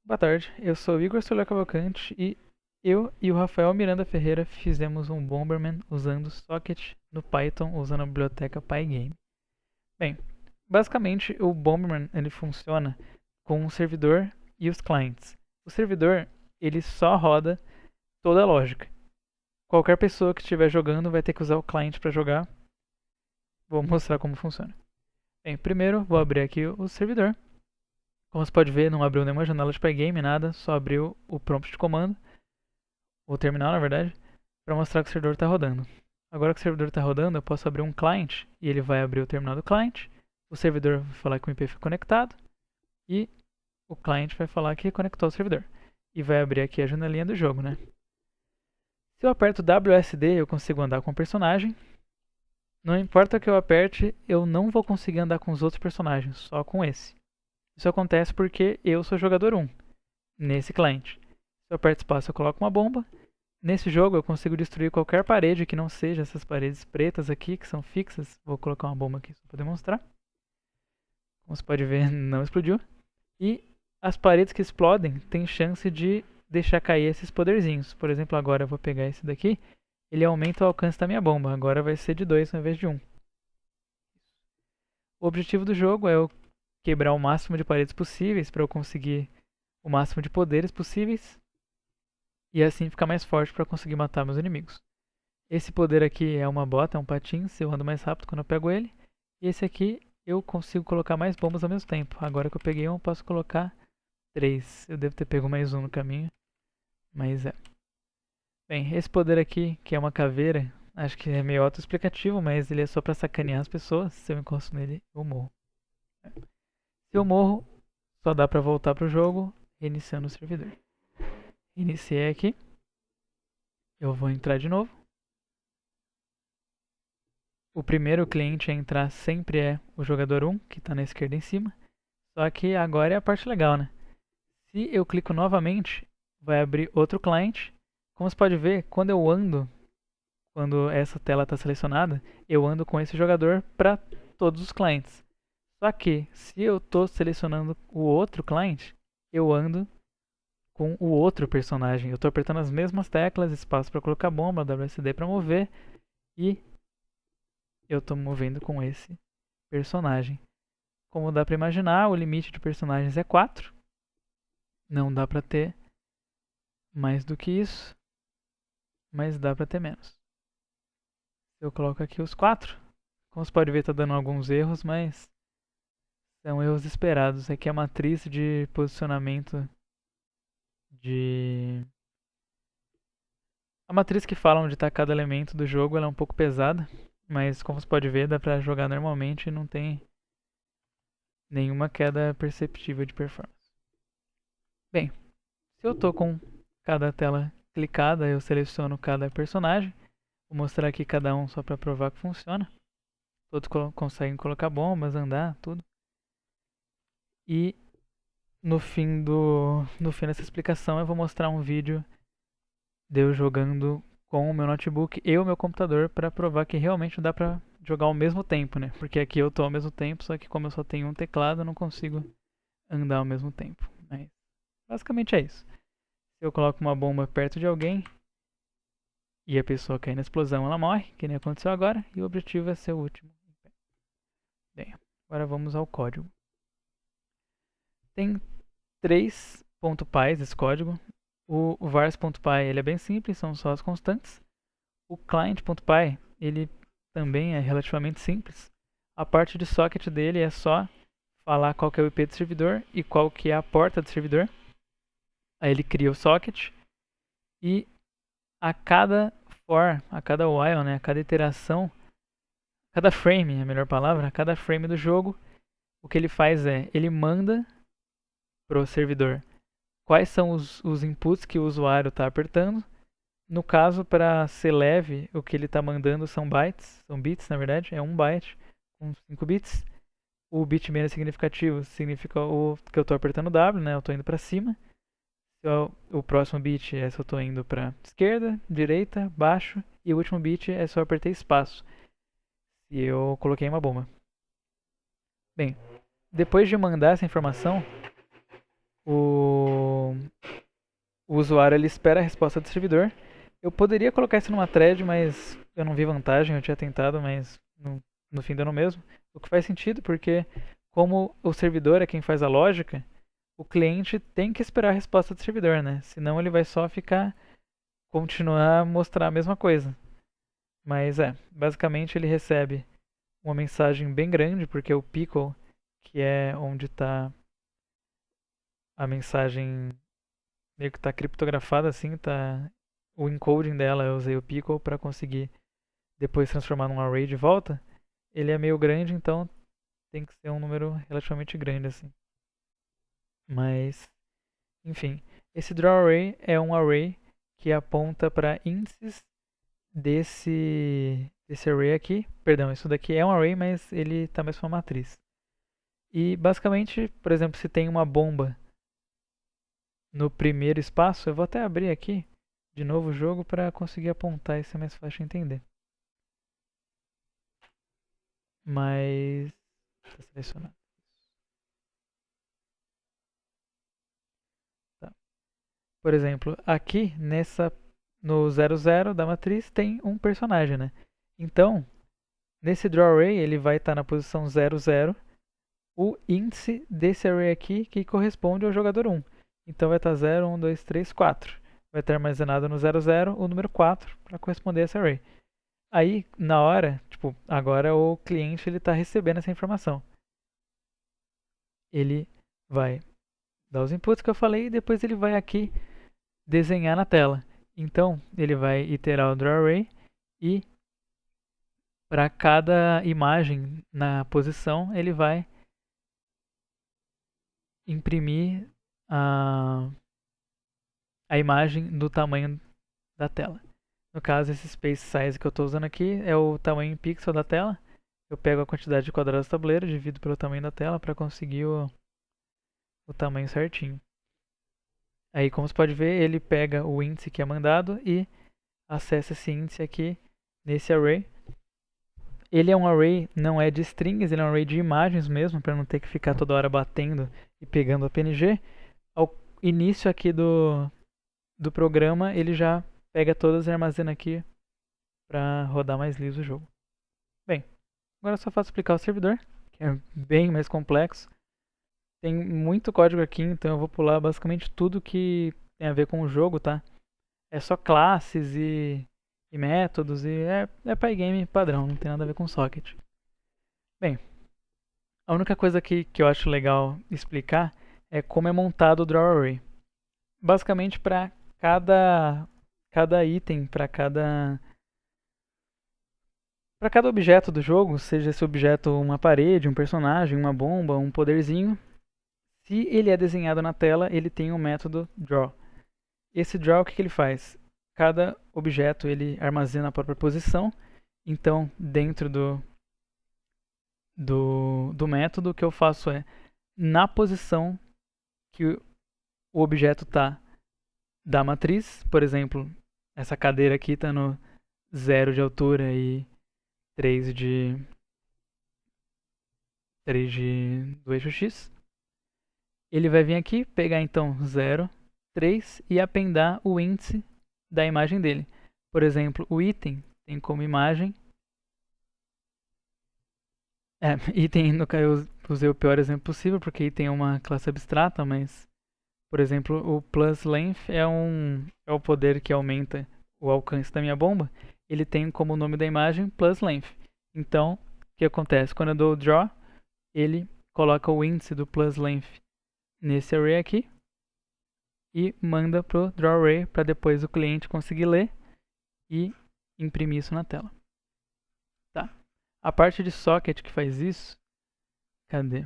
Boa tarde, eu sou o Igor Soler Cavalcante e eu e o Rafael Miranda Ferreira fizemos um Bomberman usando Socket no Python usando a biblioteca Pygame. Bem, basicamente o Bomberman ele funciona com o servidor e os clients. O servidor ele só roda toda a lógica. Qualquer pessoa que estiver jogando vai ter que usar o client para jogar. Vou mostrar como funciona. Bem, primeiro vou abrir aqui o servidor. Como você pode ver, não abriu nenhuma janela de Pygame, nada, só abriu o prompt de comando, o terminal na verdade, para mostrar que o servidor está rodando. Agora que o servidor está rodando, eu posso abrir um client e ele vai abrir o terminal do client. O servidor vai falar que o IP foi conectado e o client vai falar que conectou o servidor. E vai abrir aqui a janelinha do jogo, né? Se eu aperto WSD, eu consigo andar com o personagem. Não importa o que eu aperte, eu não vou conseguir andar com os outros personagens, só com esse. Isso acontece porque eu sou jogador 1 nesse cliente. Se eu aperto espaço, eu coloco uma bomba. Nesse jogo eu consigo destruir qualquer parede que não seja essas paredes pretas aqui, que são fixas. Vou colocar uma bomba aqui só para demonstrar. Como você pode ver, não explodiu. E as paredes que explodem têm chance de deixar cair esses poderzinhos. Por exemplo, agora eu vou pegar esse daqui. Ele aumenta o alcance da minha bomba. Agora vai ser de 2 ao invés de 1. O objetivo do jogo é eu quebrar o máximo de paredes possíveis para eu conseguir o máximo de poderes possíveis e assim ficar mais forte para conseguir matar meus inimigos. Esse poder aqui é uma bota, é um patins, eu ando mais rápido quando eu pego ele. E esse aqui eu consigo colocar mais bombas ao mesmo tempo. Agora que eu peguei um, eu posso colocar 3. Eu devo ter pego mais um no caminho, mas é. Bem, esse poder aqui, que é uma caveira, acho que é meio autoexplicativo, mas ele é só pra sacanear as pessoas. Se eu encosto nele, eu morro. Se eu morro, só dá pra voltar pro jogo, reiniciando o servidor. Iniciei aqui. Eu vou entrar de novo. O primeiro cliente a entrar sempre é o jogador 1, que está na esquerda em cima. Só que agora é a parte legal, né? Se eu clico novamente, vai abrir outro cliente. Como você pode ver, quando eu ando, quando essa tela está selecionada, eu ando com esse jogador para todos os clientes. Só que, se eu estou selecionando o outro cliente, eu ando com o outro personagem. Eu estou apertando as mesmas teclas, espaço para colocar bomba, WSD para mover e eu estou movendo com esse personagem. Como dá para imaginar, o limite de personagens é 4. Não dá para ter mais do que isso, mas dá para ter menos. Eu coloco aqui os 4. Como você pode ver, está dando alguns erros, mas são erros esperados. Aqui é a matriz de posicionamento de... A matriz que fala onde está cada elemento do jogo ela é um pouco pesada, mas como você pode ver, dá para jogar normalmente e não tem nenhuma queda perceptível de performance. Bem, se eu estou com cada tela clicada, eu seleciono cada personagem. Vou mostrar aqui cada um só para provar que funciona. Todos conseguem colocar bombas, andar, tudo. E no fim dessa explicação eu vou mostrar um vídeo de eu jogando com o meu notebook e o meu computador para provar que realmente dá para jogar ao mesmo tempo, né? Porque aqui eu tô ao mesmo tempo, só que como eu só tenho um teclado, eu não consigo andar ao mesmo tempo. Mas basicamente é isso. Se eu coloco uma bomba perto de alguém e a pessoa cair na explosão, ela morre, que nem aconteceu agora, e o objetivo é ser o último. Bem, agora vamos ao código. Tem 3.pys esse código. O vars.py ele é bem simples, são só as constantes. O client.py ele também é relativamente simples. A parte de socket dele é só falar qual que é o IP do servidor e qual que é a porta do servidor. Aí ele cria o socket e a cada for, a cada while, né, a cada iteração, cada frame, é a melhor palavra, a cada frame do jogo, o que ele faz é, ele manda pro servidor quais são os inputs que o usuário está apertando. No caso, para ser leve, o que ele está mandando são bytes, são bits na verdade, é 1 byte com 5 bits. O bit menos significativo significa o que eu estou apertando W, né? Eu estou indo para cima. O próximo bit é se eu estou indo para esquerda, direita, baixo. E o último bit é se eu apertei espaço. E eu coloquei uma bomba. Bem, depois de mandar essa informação, o o usuário ele espera a resposta do servidor. Eu poderia colocar isso numa thread, mas eu não vi vantagem, eu tinha tentado, mas no fim deu no mesmo. O que faz sentido, porque como o servidor é quem faz a lógica, o cliente tem que esperar a resposta do servidor, né? Senão ele vai só continuar a mostrar a mesma coisa. Mas basicamente ele recebe uma mensagem bem grande, porque o pickle, que é onde está a mensagem meio que está criptografada assim, tá o encoding dela, eu usei o pickle para conseguir depois transformar num array de volta. Ele é meio grande, então tem que ser um número relativamente grande assim. Mas, enfim, esse draw array é um array que aponta para índices desse array aqui. Perdão, isso daqui é um array, mas ele está mais para uma matriz. E basicamente, por exemplo, se tem uma bomba no primeiro espaço, eu vou até abrir aqui de novo o jogo para conseguir apontar, isso é mais fácil de entender. Mas está selecionado. Tá. Por exemplo, aqui no 00 da matriz tem um personagem, né? Então, nesse draw array ele vai estar na posição 00, o índice desse array aqui que corresponde ao jogador 1. Então vai estar 0, 1, 2, 3, 4. Vai estar armazenado no 00 o número 4 para corresponder a esse array. Aí, na hora, tipo, agora o cliente ele está recebendo essa informação. Ele vai dar os inputs que eu falei e depois ele vai aqui desenhar na tela. Então, ele vai iterar o draw array e para cada imagem na posição, ele vai imprimir a imagem do tamanho da tela. No caso, esse space size que eu estou usando aqui é o tamanho em pixel da tela. Eu pego a quantidade de quadrados do tabuleiro, divido pelo tamanho da tela para conseguir o tamanho certinho. Aí, como você pode ver, ele pega o índice que é mandado e acessa esse índice aqui nesse array. Ele é um array, não é de strings, ele é um array de imagens mesmo, para não ter que ficar toda hora batendo e pegando a PNG. Ao início aqui do programa, ele já pega todas e armazena aqui para rodar mais liso o jogo. Bem, agora é só faço explicar o servidor, que é bem mais complexo. Tem muito código aqui, então eu vou pular basicamente tudo que tem a ver com o jogo, tá? É só classes e métodos e é Pygame padrão, não tem nada a ver com socket. Bem, a única coisa que eu acho legal explicar é como é montado o draw array. Basicamente, para cada item, para cada objeto do jogo, seja esse objeto uma parede, um personagem, uma bomba, um poderzinho, se ele é desenhado na tela, ele tem um método draw. Esse draw, o que ele faz? Cada objeto ele armazena a própria posição. Então, dentro do método, o que eu faço é, na posição que o objeto está da matriz, por exemplo, essa cadeira aqui está no 0 de altura e 3 do eixo X. Ele vai vir aqui, pegar então 0, 3 e apendar o índice da imagem dele. Por exemplo, o item tem como imagem... item, eu usei o pior exemplo possível, porque item é uma classe abstrata, mas... Por exemplo, o plus length é o poder que aumenta o alcance da minha bomba. Ele tem como nome da imagem plus length. Então, o que acontece? Quando eu dou o draw, ele coloca o índice do plus length nesse array aqui e manda pro draw array para depois o cliente conseguir ler e imprimir isso na tela. Tá. A parte de socket que faz isso, cadê?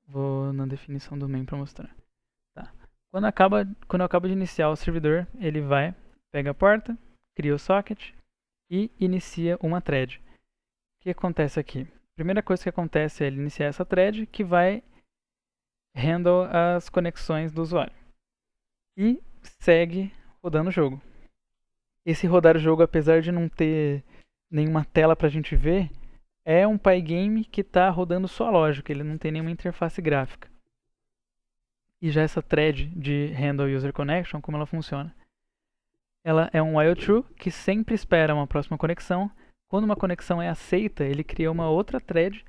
Vou na definição do main para mostrar. Tá. Quando eu acabo de iniciar o servidor, ele vai, pega a porta, cria o socket e inicia uma thread. O que acontece aqui? A primeira coisa que acontece é ele iniciar essa thread que vai handle as conexões do usuário. E segue rodando o jogo. Esse rodar o jogo, apesar de não ter nenhuma tela pra gente ver, é um Pygame que está rodando sua lógica, ele não tem nenhuma interface gráfica. E já essa thread de handle user connection, como ela funciona? Ela é um while true que sempre espera uma próxima conexão. Quando uma conexão é aceita, ele cria uma outra thread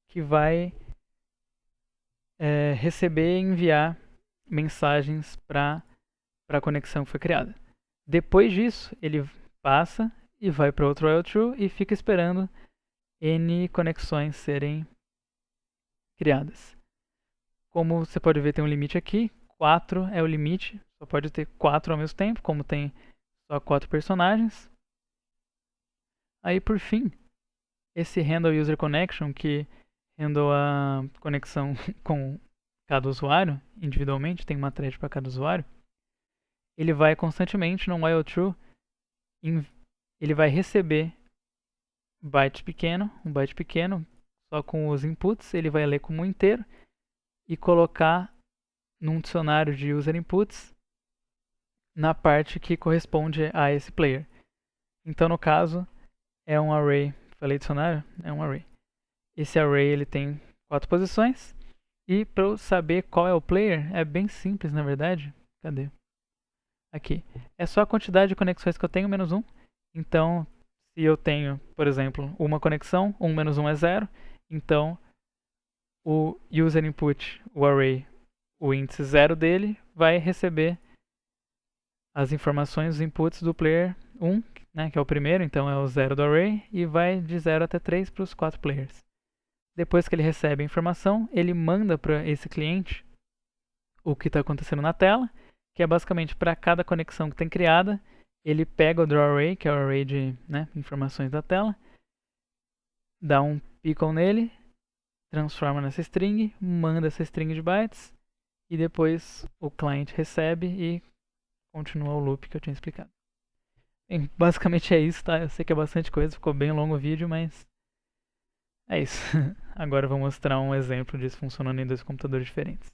que vai receber e enviar mensagens para a conexão que foi criada. Depois disso, ele passa e vai para outro while true e fica esperando N conexões serem criadas. Como você pode ver, tem um limite aqui. 4 é o limite. Só pode ter 4 ao mesmo tempo, como tem só 4 personagens. Aí, por fim, esse handle user connection, que handle a conexão com cada usuário individualmente, tem uma thread para cada usuário, ele vai constantemente no while true, ele vai receber um byte pequeno, só com os inputs, ele vai ler como um inteiro e colocar num dicionário de user inputs na parte que corresponde a esse player. Então, no caso, é um array. Falei dicionário? É um array. Esse array ele tem 4 posições. E para eu saber qual é o player, é bem simples, na verdade. Cadê? Aqui. É só a quantidade de conexões que eu tenho, menos 1. Então, se eu tenho, por exemplo, uma conexão, 1 menos 1 é 0. Então, o user input, o array, o índice 0 dele, vai receber as informações, os inputs do player 1, né, que é o primeiro, então é o 0 do array, e vai de 0 até 3 para os 4 players. Depois que ele recebe a informação, ele manda para esse cliente o que está acontecendo na tela, que é basicamente para cada conexão que tem criada, ele pega o drawArray, que é o array de informações da tela, dá um pickle nele, transforma nessa string, manda essa string de bytes, e depois o cliente recebe e continua o loop que eu tinha explicado. Bem, basicamente é isso, tá? Eu sei que é bastante coisa, ficou bem longo o vídeo, mas é isso. Agora eu vou mostrar um exemplo disso funcionando em 2 computadores diferentes.